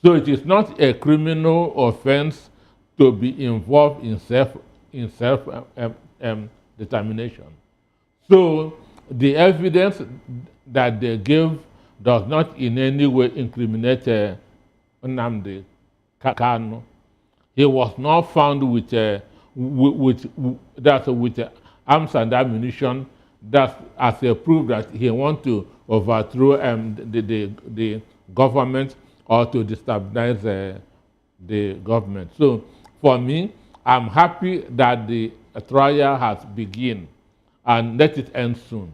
So it is not a criminal offense to be involved in self determination. So the evidence that they give does not in any way incriminate Nnamdi Kanu. He was not found with arms and ammunition that as a proof that he want to overthrow the government or to destabilize the government. So for me, I'm happy that the trial has begun and let it end soon.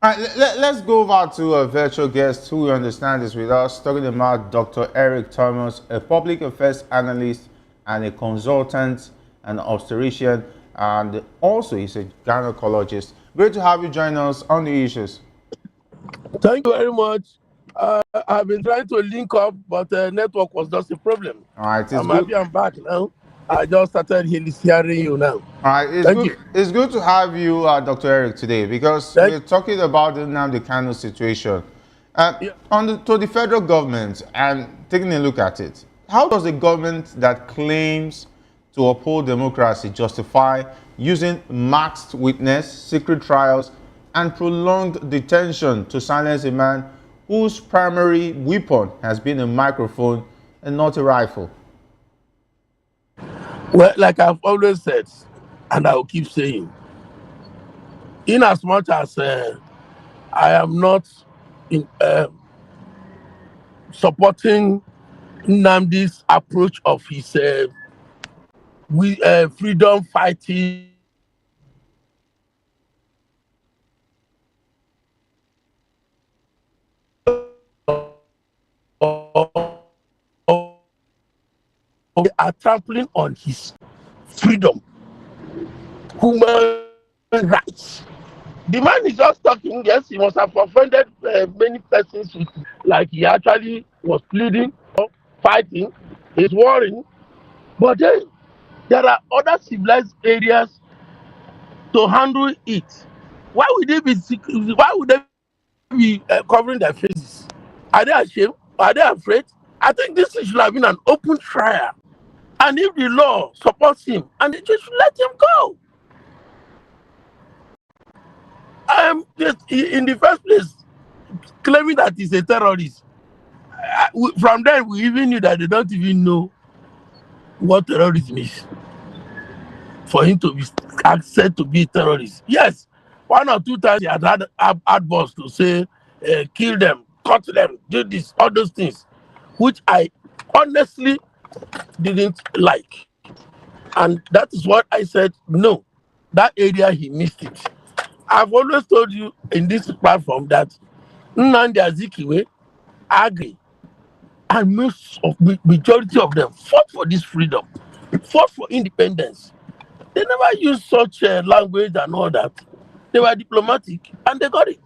All right, let's go over to a virtual guest who we understand is with us, talking about Dr. Eric Thomas, a public affairs analyst and a consultant and obstetrician, and also he's a gynecologist. Great to have you join us on the issues. Thank you very much. I've been trying to link up, but network was just a problem. All right, it's I'm good. happy I'm back now. I just started hearing you now. All right, Thank you. It's good to have you, Dr. Eric, today because we're talking about the Nnamdi Kanu situation. To the federal government and taking a look at it, how does a government that claims to uphold democracy justify using masked witness, secret trials, and prolonged detention to silence a man whose primary weapon has been a microphone and not a rifle? Well, like I've always said, and I will keep saying, in as much as I am not supporting Nnamdi's approach of his freedom fighting, they are trampling on his freedom, human rights. The man is just talking. Yes, he must have offended many persons, like he actually was pleading, fighting, he's warring. But then there are other civilized areas to handle it. Why would they be covering their faces? Are they ashamed? Are they afraid? I think this should have been an open trial. And if the law supports him, and they just let him go. In the first place, claiming that he's a terrorist. From then, we even knew that they don't even know what terrorism is. For him to be said to be a terrorist. Yes, 1 or 2 times he had outbursts to say, kill them, cut them, do this, all those things, which I honestly didn't like. And that is what I said, no, that area he missed it. I've always told you in this platform that Nnamdi Azikiwe, Agri, and majority of them fought for this freedom, fought for independence. They never used such language and all that. They were diplomatic and they got it.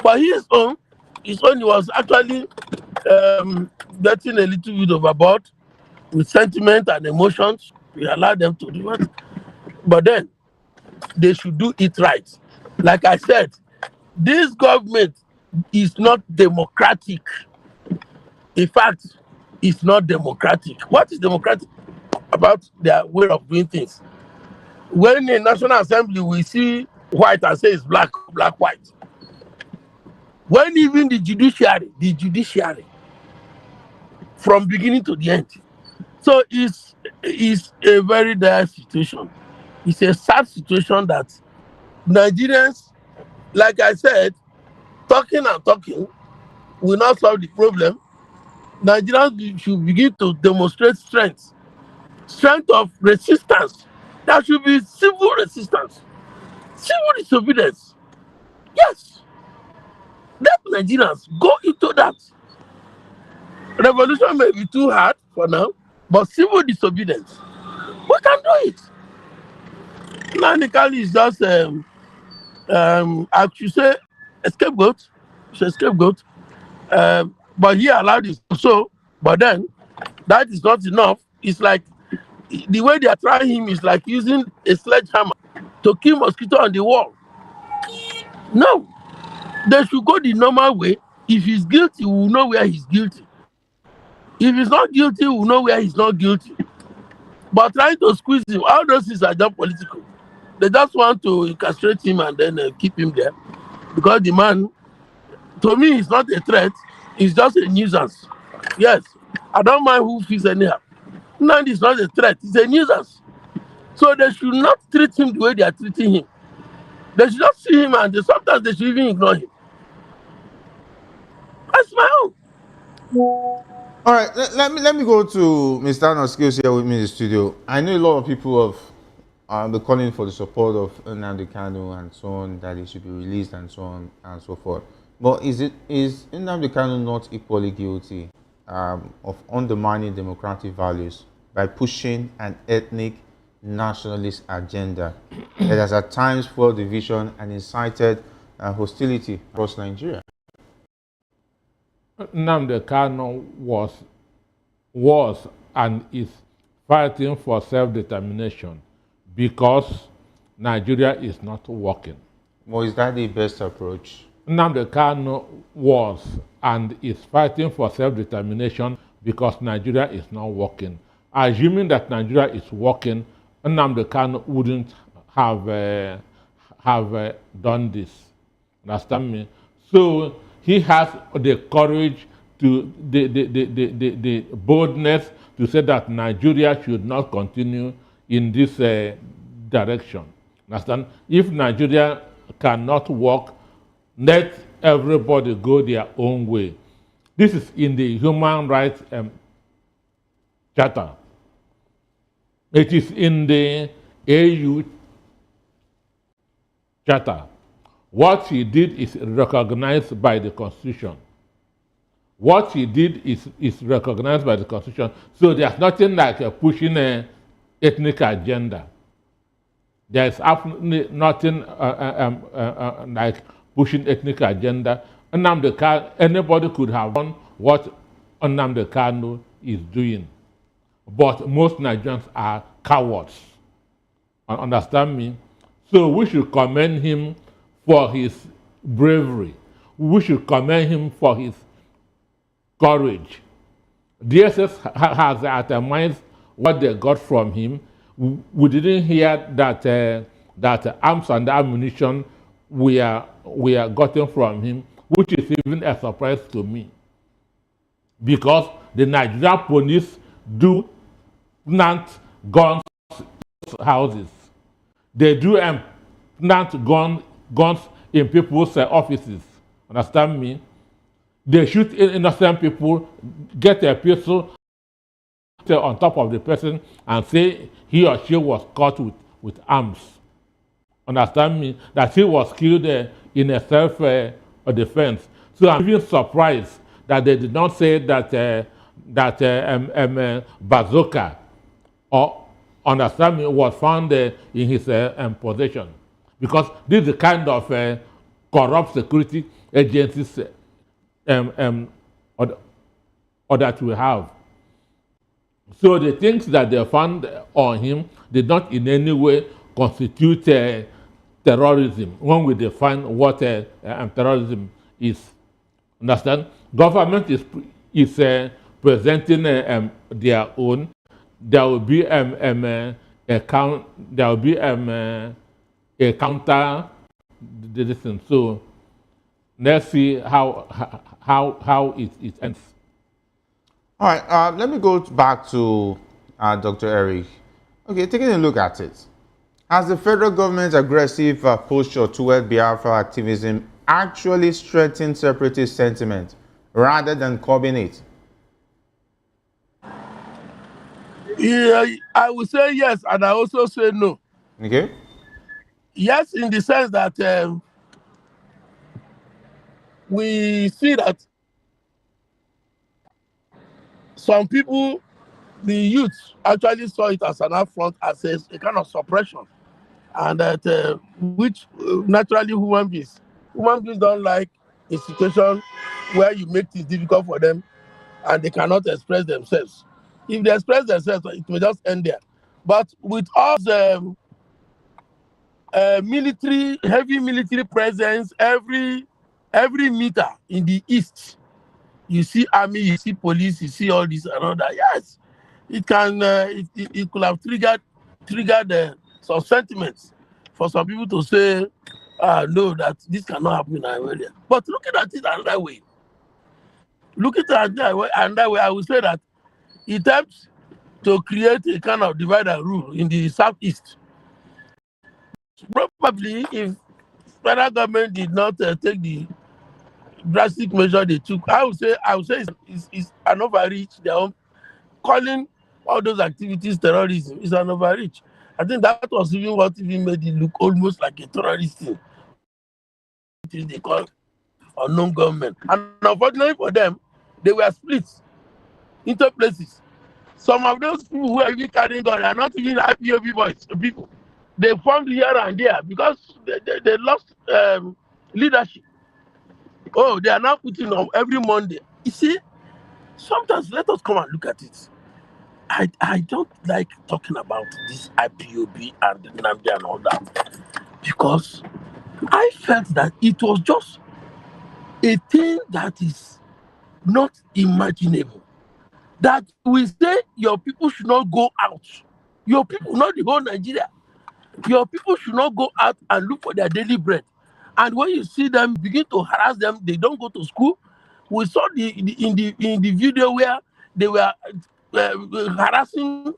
But his own he was actually getting a little bit overboard with sentiment and emotions. We allowed them to do it. But then they should do it right. Like I said, this government is not democratic. In fact, it's not democratic. What is democratic about their way of doing things? When in National Assembly we see white and say it's black, black, white. When even the judiciary, from beginning to the end. So it's a very dire situation. It's a sad situation that Nigerians, like I said, talking and talking will not solve the problem. Nigerians should begin to demonstrate strength of resistance. There should be civil resistance, civil disobedience. Yes, let Nigerians go into that. Revolution may be too hard for now, but civil disobedience, we can do it. Nanikali is just, I should say, a scapegoat. It's a scapegoat. But he allowed it. So, but then, that is not enough. It's like, the way they are trying him is like using a sledgehammer to kill mosquito on the wall. No, they should go the normal way. If he's guilty, we will know where he's guilty. If he's not guilty, we'll know where he's not guilty. But trying to squeeze him, all those things are just political. They just want to incarcerate him and then keep him there. Because the man, to me, is not a threat. He's just a nuisance. Yes, I don't mind who feels anyhow. Nandi is not a threat. He's a nuisance. So they should not treat him the way they are treating him. They should not see him and sometimes they should even ignore him. That's my own. All right, let me go to Mr. Danu Skills here with me in the studio. I know a lot of people have been calling for the support of Nnamdi Kanu and so on, that he should be released and so on and so forth. But is Nnamdi Kanu not equally guilty of undermining democratic values by pushing an ethnic nationalist agenda that has at times fueled division and incited hostility across Nigeria? Nnamdi Kanu was and is fighting for self-determination because Nigeria is not working. Well, is that the best approach? Nnamdi Kanu was and is fighting for self-determination because Nigeria is not working. Assuming that Nigeria is working, Nnamdi Kanu wouldn't have done this. Understand me? So he has the courage to the boldness to say that Nigeria should not continue in this direction. Understand? If Nigeria cannot work, let everybody go their own way. This is in the Human Rights Charter. It is in the AU Charter. What he did is recognized by the Constitution. What he did is recognized by the Constitution. So there's nothing like pushing an ethnic agenda. There's absolutely nothing like pushing ethnic agenda. Anybody could have done what Nnamdi Kanu is doing. But most Nigerians are cowards. Understand me? So we should commend him for his bravery. We should commend him for his courage. DSS has atomized what they got from him. We didn't hear that arms and ammunition we are gotten from him, which is even a surprise to me. Because the Nigerian police do plant guns in houses. They do plant guns in people's offices. Understand me? They shoot innocent people, get a pistol on top of the person and say he or she was caught with arms. Understand me? That he was killed in a self-defense. So I'm even surprised that they did not say that bazooka or understand me was found in his possession, because this is the kind of corrupt security agencies or that we have. So the things that they found on him did not in any way constitute terrorism when we define what terrorism is. Understand? Government is presenting their own. There will be a counter decision. So let's see how it ends. All right, let me go back to Dr. Eric. Okay, taking a look at it. Has the federal government's aggressive posture toward Biafra activism actually strengthened separatist sentiment rather than curbing it? Yeah, I would say yes, and I also say no. Okay. Yes, in the sense that we see that some people, the youth, actually saw it as an affront, as a kind of suppression, and that which naturally human beings don't like a situation where you make things difficult for them and they cannot express themselves. If they express themselves, it may just end there. But with all the heavy military presence every meter in the east, you see army, you see police, you see all this and all that. Yes, it can. It could have triggered some sentiments for some people to say, no, that this cannot happen in Nigeria. But looking at it another way, I would say that it helps to create a kind of divide and rule in the southeast. Probably, if federal government did not take the drastic measure they took, I would say it's an overreach. They are calling all those activities terrorism is an overreach. I think that was even what even made it look almost like a terrorist thing, which is they call unknown government. And unfortunately for them, they were split into places. Some of those people who are even carrying guns are not even IPOB boys people. They formed here and there because they lost leadership. Oh, they are now putting on every Monday. You see, sometimes let us come and look at it. I don't like talking about this IPOB and Namdi and all that because I felt that it was just a thing that is not imaginable. That we say your people should not go out. Your people, not the whole Nigeria. Your people should not go out and look for their daily bread. And when you see them begin to harass them, they don't go to school. We saw in the video where they were harassing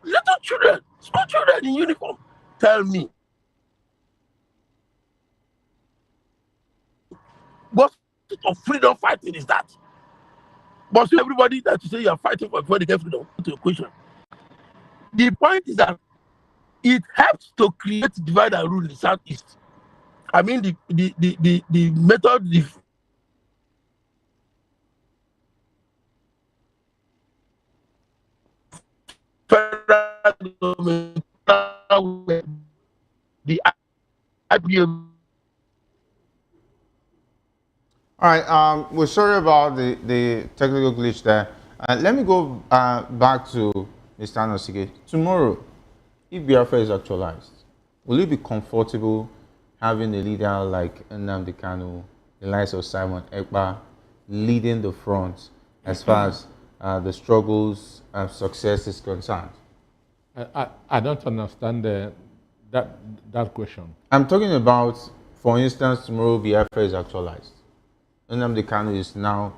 little children, small children in uniform. Tell me, what sort of freedom fighting is that? But see everybody that you say you are fighting for before they get freedom to a question. The point is that it helps to create divide and rule in the southeast. I mean the method the federal government, the IPM. All right, we're sorry about the technical glitch there. Let me go back to Mr. Anosike. Tomorrow, if Biafra is actualized, will you be comfortable having a leader like Nnamdi Kanu, the likes of Simon Ekpa, leading the front as far as the struggles and success is concerned? I don't understand that question. I'm talking about, for instance, tomorrow Biafra is actualized. Nnamdi Kanu is now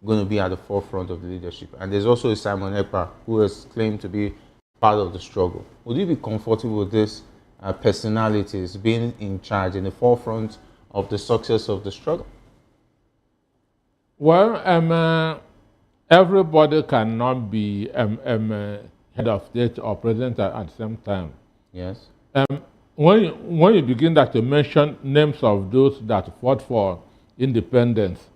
going to be at the forefront of the leadership. And there's also a Simon Ekpa who has claimed to be part of the struggle. Would you be comfortable with these personalities being in charge, in the forefront of the success of the struggle? Well, everybody cannot be head of state or president at the same time. Yes. When you begin to mention names of those that fought for independence,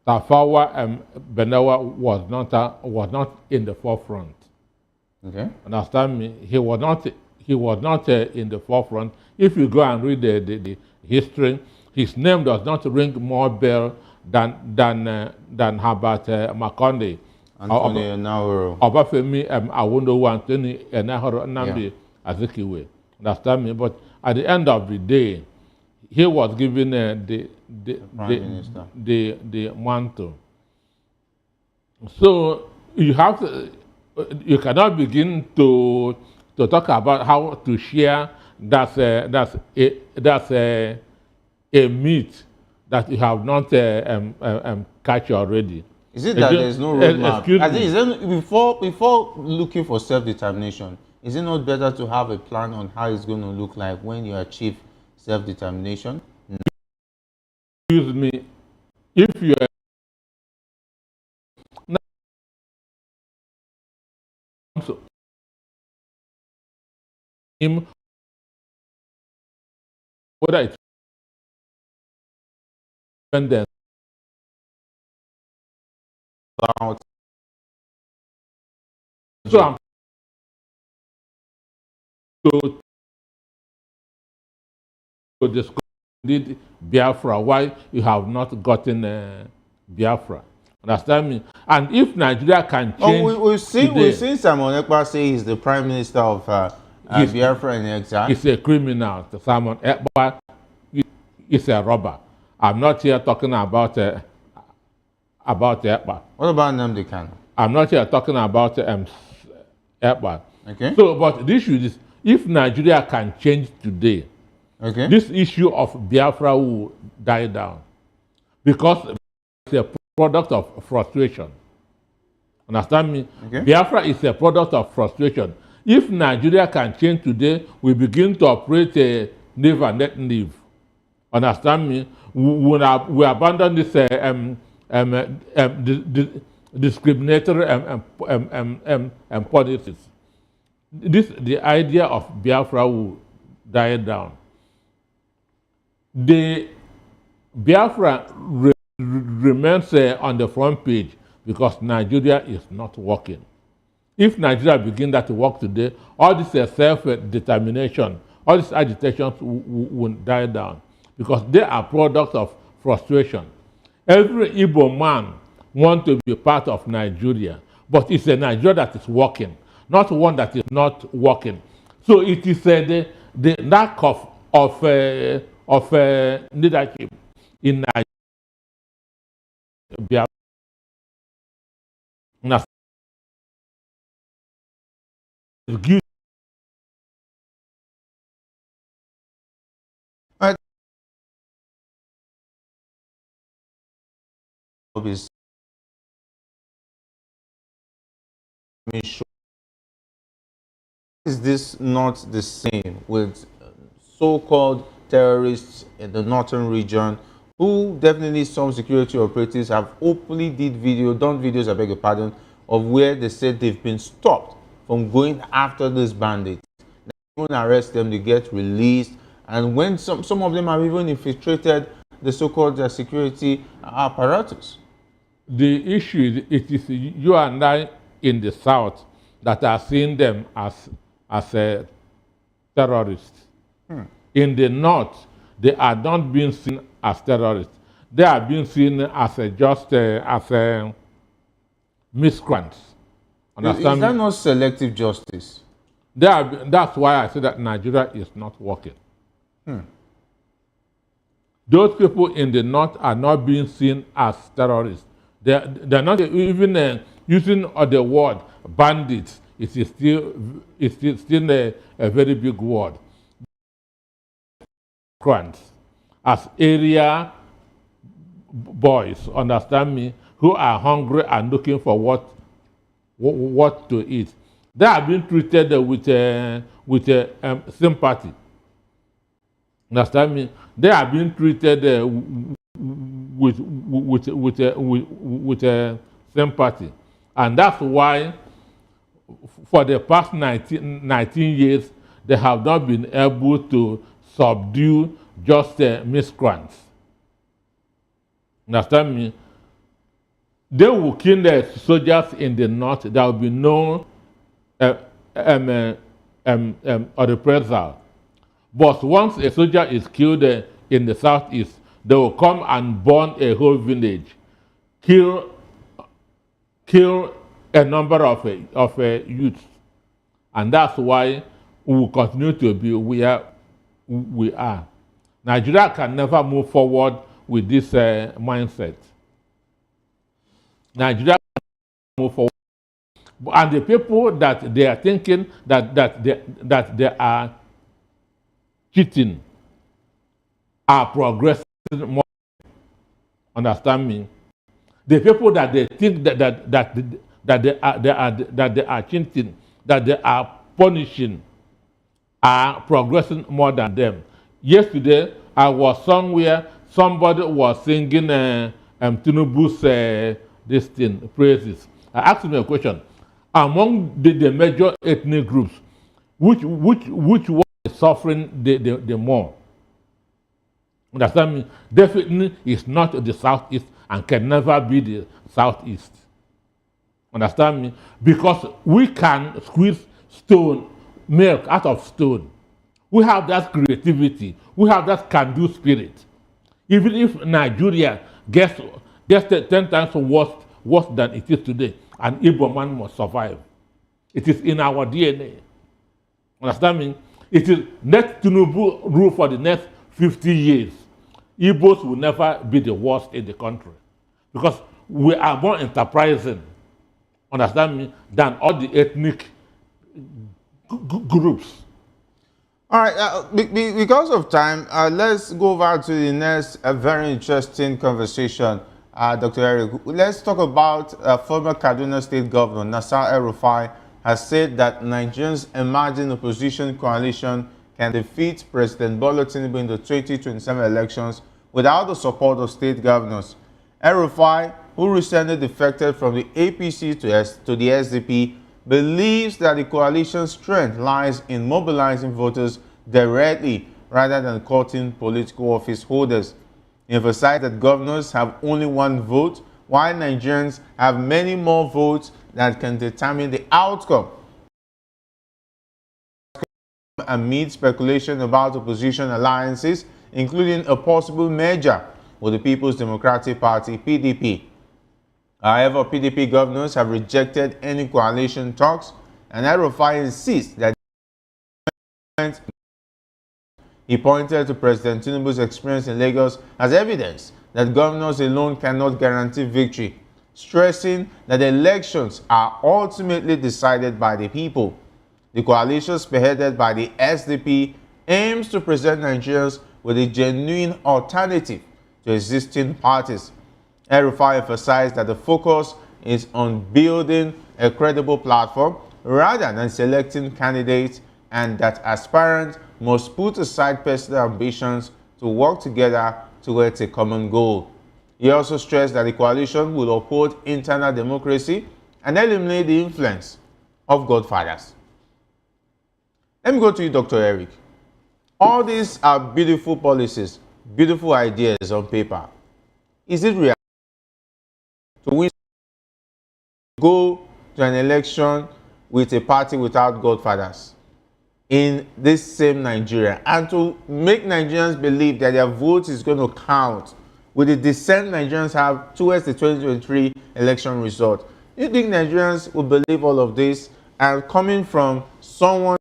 Tafawa Benawa was not in the forefront. Okay. Understand me? He was not in the forefront. If you go and read the history, his name does not ring more bell than Herbert Makonde, Anthony Enahoro, Obafemi Awolowo, Anthony Enahoro, Nnamdi Azikiwe. Understand me? But at the end of the day, he was given the mantle. So you have to, you cannot begin to talk about how to share. That's a myth that you have not catch already. Is it that there's no roadmap? Before looking for self-determination, is it not better to have a plan on how it's going to look like when you achieve self-determination? Excuse me, if you are him, whether it's independence so I'm to discuss did Biafra, why you have not gotten Biafra. Understand me? And if Nigeria can change, we've seen Simon Ekpa say he's the prime minister of Biafra in exile. He's a criminal. Simon Ekpa is a robber. I'm not here talking about about Ekpa. What about Nnamdi Kanu? I'm not here talking about Ekpa. Okay. So, but the issue is, if Nigeria can change today, Okay. this issue of Biafra will die down, because it's a product of frustration. Understand me? Okay. Biafra is a product of frustration. If Nigeria can change today, we begin to operate a live and let live. Understand me? We abandon this discriminatory policies. The idea of Biafra will die down. The Biafra remains on the front page because Nigeria is not working. If Nigeria begins that to work today, all this self-determination, all these agitations will die down because they are products of frustration. Every Igbo man wants to be part of Nigeria, but it's a Nigeria that is working, not one that is not working. So it is the lack of leadership in Nigeria. Is this not the same with so-called terrorists in the northern region who definitely some security operatives have openly done videos, I beg your pardon, of where they said they've been stopped from going after these bandits. They even arrest them, they get released, and when some of them have even infiltrated the so-called security apparatus. The issue is, it is you and I in the south that are seeing them as a terrorist. In the north, they are not being seen as terrorists. They are being seen as as miscreants. Understand Is that me? not selective justice? That's why I say that Nigeria is not working. Those people in the north are not being seen as terrorists. They're not even using the word bandits. It is still a very big word. As area boys, understand me, who are hungry and looking for what to eat. They are being treated with sympathy. Understand me? They are being treated with sympathy, and that's why for the past 19 years they have not been able to subdue just miscreants. Understand me? They will kill the soldiers in the north. There will be no reprisal. But once a soldier is killed in the southeast, they will come and burn a whole village, kill a number of youths, and that's why we will continue to be where we are. Nigeria can never move forward with this mindset. Nigeria can move forward, and the people that they are thinking that they are cheating are progressing more. Understand me? The people that they think that they are cheating, that they are punishing, are progressing more than them. Yesterday, I was somewhere, somebody was singing Tinubu's this thing, praises. I asked him a question. Among the major ethnic groups, which one is suffering the more? Understand me? Definitely it's not the southeast and can never be the southeast. Understand me? Because we can squeeze milk out of stone. We have that creativity. We have that can-do spirit. Even if Nigeria gets 10 times worse than it is today, an Igbo man must survive. It is in our DNA. Understand me? It is let Tinubu rule for the next 50 years. Igbos will never be the worst in the country. Because we are more enterprising, understand me, than all the ethnic groups. All right, because of time, let's go over to the next very interesting conversation, Dr. Eric. Let's talk about former Kaduna State Governor Nasser El-Rufai has said that Nigerians' emerging opposition coalition can defeat President Bola Tinubu in the 2027 elections without the support of state governors. El-Rufai, who recently defected from the APC to the SDP, believes that the coalition's strength lies in mobilizing voters directly rather than courting political office holders. He emphasized that governors have only one vote, while Nigerians have many more votes that can determine the outcome. Amid speculation about opposition alliances, including a possible merger with the People's Democratic Party, PDP. However, PDP governors have rejected any coalition talks, and El-Rufai insists that he pointed to President Tinubu's experience in Lagos as evidence that governors alone cannot guarantee victory, stressing that elections are ultimately decided by the people. The coalition, spearheaded by the SDP, aims to present Nigerians with a genuine alternative to existing parties. El-Rufai emphasized that the focus is on building a credible platform rather than selecting candidates, and that aspirants must put aside personal ambitions to work together towards a common goal. He also stressed that the coalition will uphold internal democracy and eliminate the influence of godfathers. Let me go to you, Dr. Eric. All these are beautiful policies, beautiful ideas on paper. Is it real to win, go to an election with a party without godfathers in this same Nigeria, and to make Nigerians believe that their vote is going to count with the dissent Nigerians have towards the 2023 election result? Do you think Nigerians will believe all of this? And coming from someone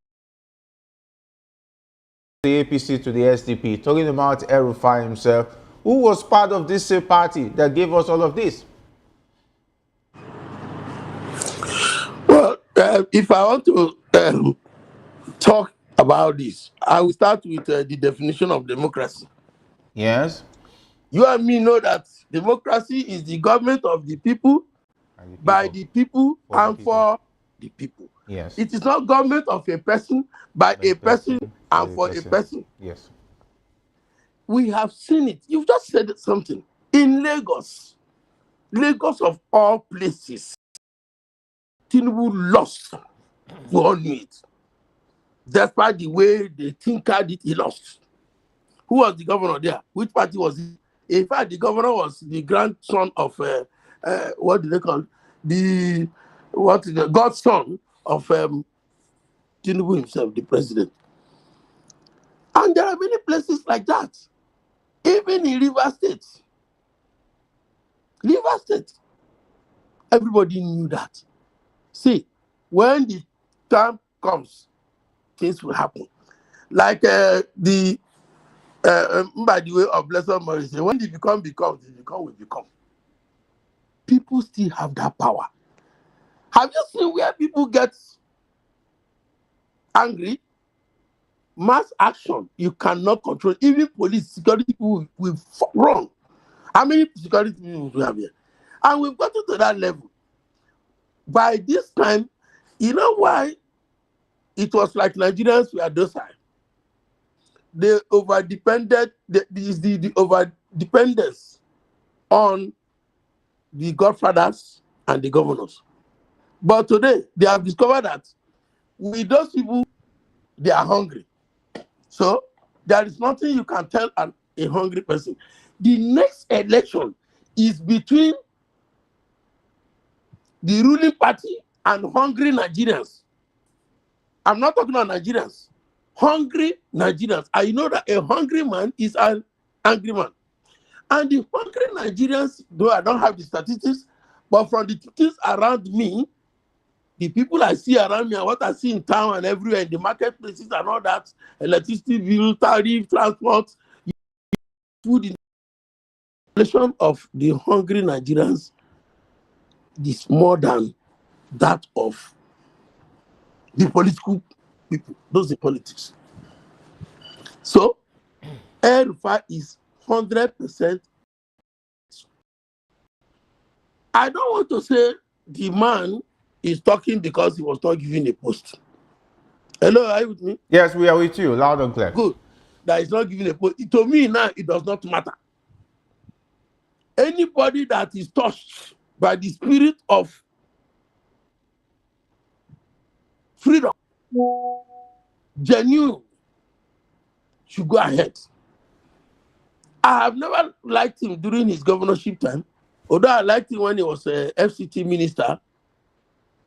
the APC to the SDP, talking about El-Rufai himself, who was part of this same party that gave us all of this? Well, if I want to talk about this, I will start with the definition of democracy. Yes. You and me know that democracy is the government of the people, by the people, and for the people. Yes. It is not government of a person, by a person, and for a person. Yes. We have seen it. You've just said something. In Lagos, Lagos of all places, Tinubu lost. We all knew it. Despite the way the thinker did, he lost. Who was the governor there? Which party was he? In fact, the governor was the grandson of what do they call the godson of Tinubu himself, the president. And there are many places like that. Even in River State, everybody knew that. See, when the time comes, things will happen. Like by the way of Blessed Mary, when they become, will become. People still have that power. Have you seen where people get angry? Mass action, you cannot control. Even police, security people will run. How many security people do we have here? And we've gotten to that level. By this time, you know why it was like Nigerians were docile? They over-depended, the over-dependence on the godfathers and the governors. But today, they have discovered that with those people, they are hungry. So there is nothing you can tell a hungry person. The next election is between the ruling party and hungry Nigerians. I'm not talking about Nigerians. Hungry Nigerians. I know that a hungry man is an angry man. And the hungry Nigerians, though I don't have the statistics, but from the things around me, the people I see around me and what I see in town and everywhere, in the marketplaces and all that, electricity bill, tariff, transport, food, inflation of the hungry Nigerians is more than that of the political people, those in politics. So, El-Rufai is 100%. I don't want to say the man is talking because he was not given a post. Hello, are you with me? Yes, we are with you, loud and clear. Good. That is not given a post. To me now, it does not matter. Anybody that is touched by the spirit of freedom, genuine, should go ahead. I have never liked him during his governorship time, although I liked him when he was a FCT minister.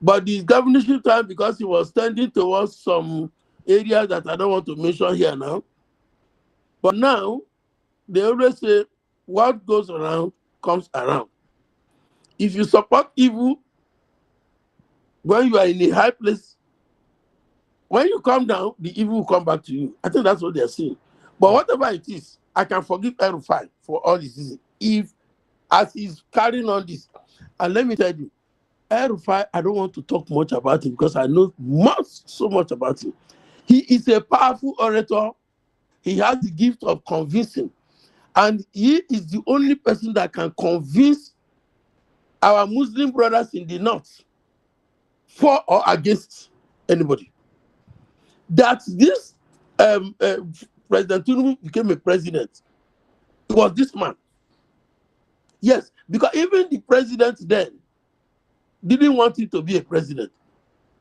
But his governorship time, because he was tending towards some areas that I don't want to mention here now. But now, they always say, what goes around comes around. If you support evil, when you are in a high place, when you come down, the evil will come back to you. I think that's what they're saying. But whatever it is, I can forgive El-Rufai for all this reason. If, as he's carrying on this, and let me tell you, El-Rufai, I don't want to talk much about him because I know so much about him. He is a powerful orator. He has the gift of convincing. And he is the only person that can convince our Muslim brothers in the north for or against anybody. That this President Tinubu became a president, it was this man. Yes, because even the president then didn't want him to be a president.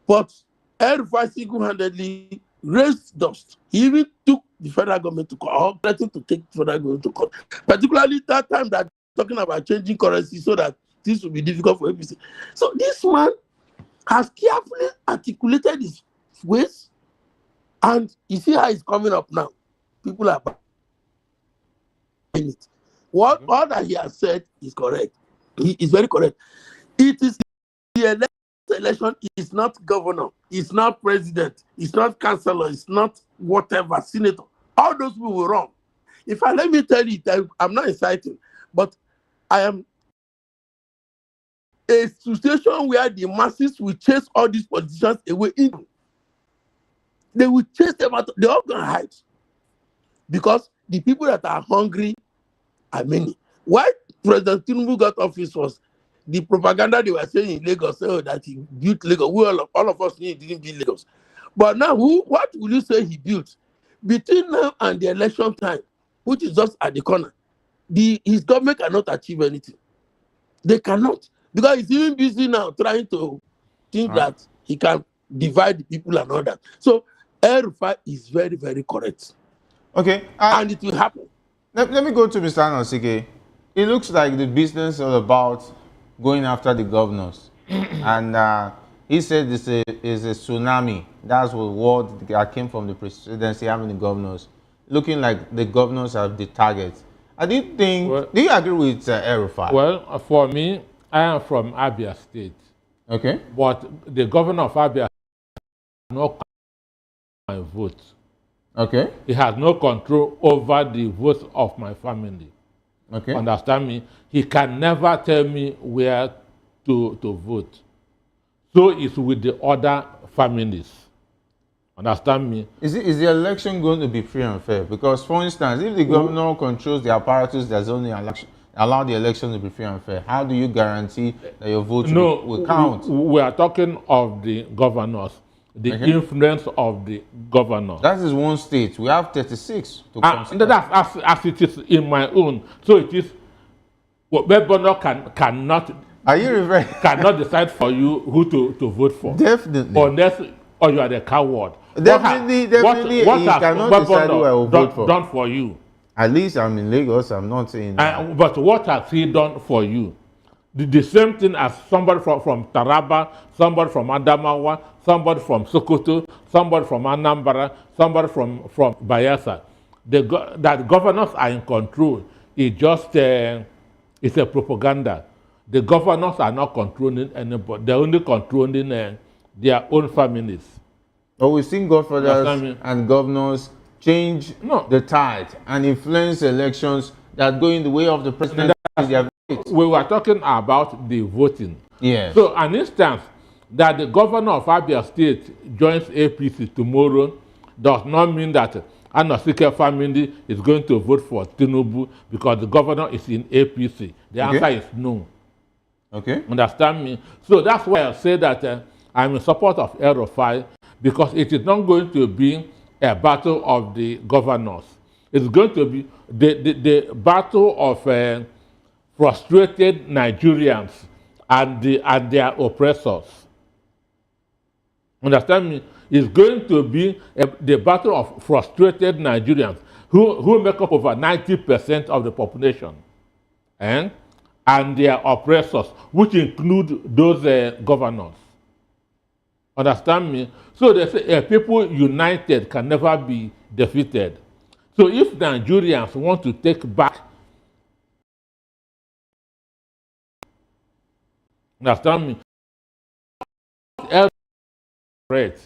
But El-Rufai single-handedly raised dust. He even took the federal government to court, or threatened to take the federal government to court. Particularly that time that talking about changing currency so that this will be difficult for APC. So this man has carefully articulated his ways, and you see how it's coming up now. People are buying it. All that he has said is correct. He is very correct. It is the election is not governor, it's not president, it's not councillor, it's not whatever, senator. All those people were wrong. In fact, let me tell you, I'm not inciting, but I am a situation where the masses will chase all these politicians away. They will chase them out. They're all going to hide. Because the people that are hungry are many. Why President Tinubu got office was the propaganda they were saying in Lagos, that he built Lagos. All of us knew he didn't build Lagos. But now, what will you say he built? Between now and the election time, which is just at the corner, his government cannot achieve anything. They cannot. Because he's even busy now trying to think that he can divide the people and all that. So El-Rufai is very, very correct. Okay. And it will happen. Let me go to Mr. Anosike. It looks like the business is all about going after the governors. And he said this is a tsunami. That's what word that came from the presidency, having the governors. Looking like the governors are the target. Do you agree with El-Rufai? Well, for me, I am from Abia State. Okay. But the governor of Abia has no my vote. Okay. He has no control over the votes of my family. Okay. Understand me? He can never tell me where to vote. So it's with the other families. Understand me? Is the election going to be free and fair? Because, for instance, if the governor controls the apparatus that's only allow the election to be free and fair, how do you guarantee that your vote will count? We are talking of the governors, the influence of the governor. That is one state. We have 36 to consider. That's as it is in my own. So it is, governor cannot. Are you referring? Cannot decide for you who to vote for. Definitely. Unless, or you are the coward. Definitely, what he has cannot decide who I will vote for. Done for you? At least I'm in Lagos. I'm not saying. But what has he done for you? The same thing as somebody from Taraba, somebody from Adamawa, somebody from Sokoto, somebody from Anambra, somebody from Bayelsa. That governors are in control. It's just it's a propaganda. The governors are not controlling anybody. They're only controlling their own families. But we've seen godfathers and governors change the tide and influence elections that go in the way of the president. We were talking about the voting. Yes. So an instance that the governor of Abia State joins APC tomorrow does not mean that Anosike family is going to vote for Tinubu because the governor is in APC. The answer Okay. is no. Okay. Understand me? So that's why I say that I'm in support of El-Rufai because it is not going to be a battle of the governors. It's going to be the battle of frustrated Nigerians and their oppressors. Understand me? It's going to be the battle of frustrated Nigerians who make up over 90% of the population. Eh? And their oppressors, which include those governors. Understand me? So they say people united can never be defeated. So if Nigerians want to take back, understand me, right?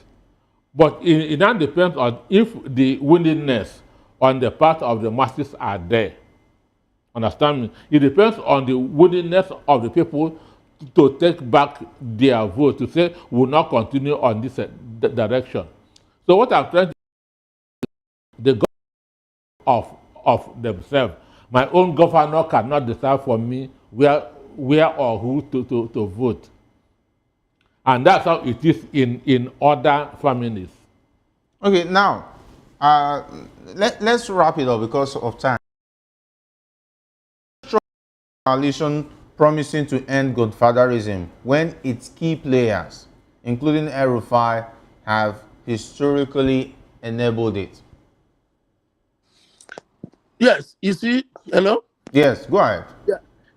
But it now depends on if the willingness on the part of the masses are there. Understand me? It depends on the willingness of the people to take back their vote, to say, we will not continue on this direction. So what I'm trying to the government of themselves. My own governor cannot decide for me where or who to vote. And that's how it is in other families. Okay, now, let's wrap it up because of time. Coalition promising to end godfatherism when its key players, including El-Rufai, have historically enabled it. Yes, you see, hello? Yes, go ahead. Yeah.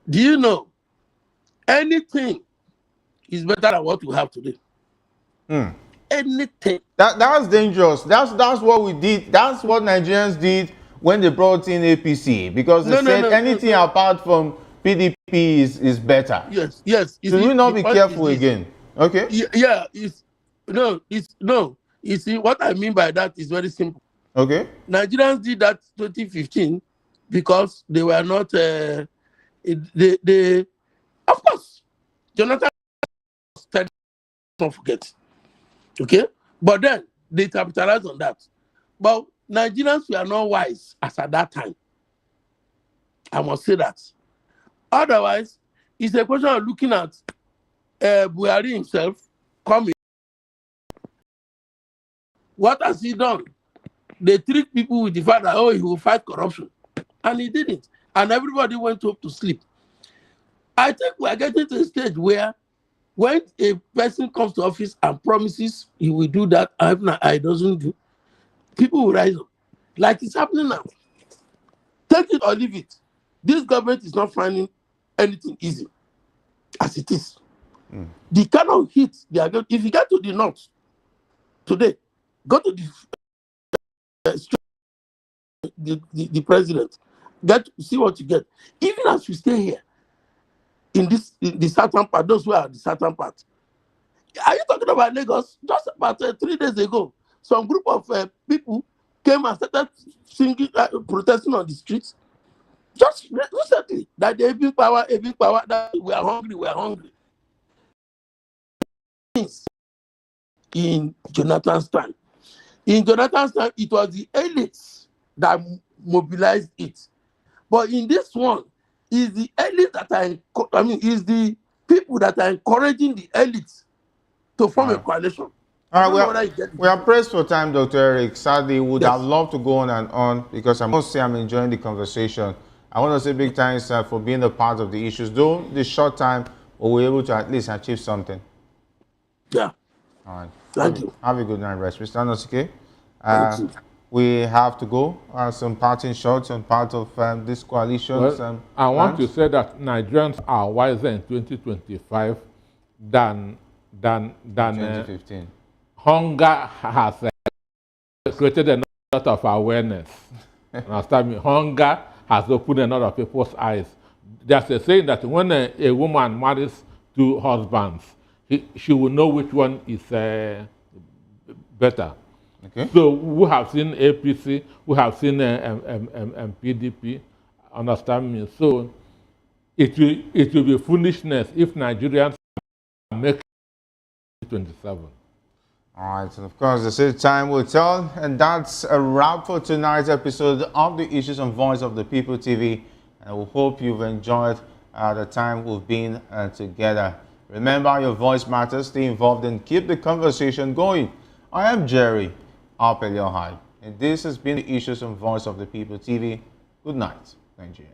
Do you know anything is better than what we have today? Anything. That's dangerous. That's what we did. That's what Nigerians did when they brought in APC because they said anything apart from PDP is better. Yes, yes. Should we not be careful again? Okay. Yeah, it's no. You see, what I mean by that is very simple. Okay. Nigerians did that 2015 because they were not. They of course, Jonathan said, don't forget. Okay, but then they capitalized on that. But Nigerians were not wise as at that time. I must say that. Otherwise, it's a question of looking at Buhari himself coming. What has he done? They trick people with the fact that, oh, he will fight corruption. And he didn't. And everybody went up to sleep. I think we're getting to a stage where when a person comes to office and promises he will do that, and I doesn't do, people will rise up. Like it's happening now. Take it or leave it. This government is not finding anything easy as it is. The kind of hit they are going, if you get to the north today, go to the president, see what you get. Even as we stay here in the southern part, those who are the southern part. Are you talking about Lagos? Just about 3 days ago, some group of people came and started singing, protesting on the streets. Just recently, that the Ebbing power, that we are hungry. In Jonathan's time. In Jonathan's time, it was the elites that mobilized it. But in this one, is the elites that is the people that are encouraging the elites to form a coalition. All right, we are pressed for time, Dr. Eric. Sadly, would have loved to go on because I must say I'm enjoying the conversation. I want to say big thanks for being a part of the issues. Though this short time, we were able to at least achieve something. Yeah. All right. Thank you. Have a good night, rest. Mr. Anosike, we have to go. Some parting shots on part of this coalition. Well, I want to say that Nigerians are wiser in 2025 than 2015. Hunger has created a lot of awareness. Understand me? Hunger has opened a lot of people's eyes. There's a saying that when a woman marries two husbands, she will know which one is better. Okay. So we have seen APC, we have seen PDP. Understand me? So it will be foolishness if Nigerians make 27. All right, and of course, the same time will tell, and that's a wrap for tonight's episode of the Issues and Voice of the People TV. And we hope you've enjoyed the time we've been together. Remember, your voice matters. Stay involved and keep the conversation going. I am Jerry Arpelio, and this has been the Issues and Voice of the People TV. Good night, Nigeria.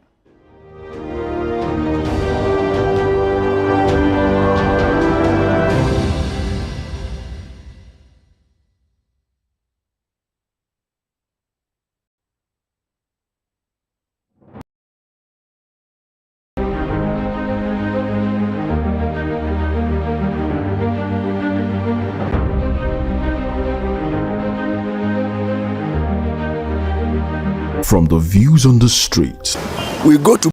From the views on the street, we go to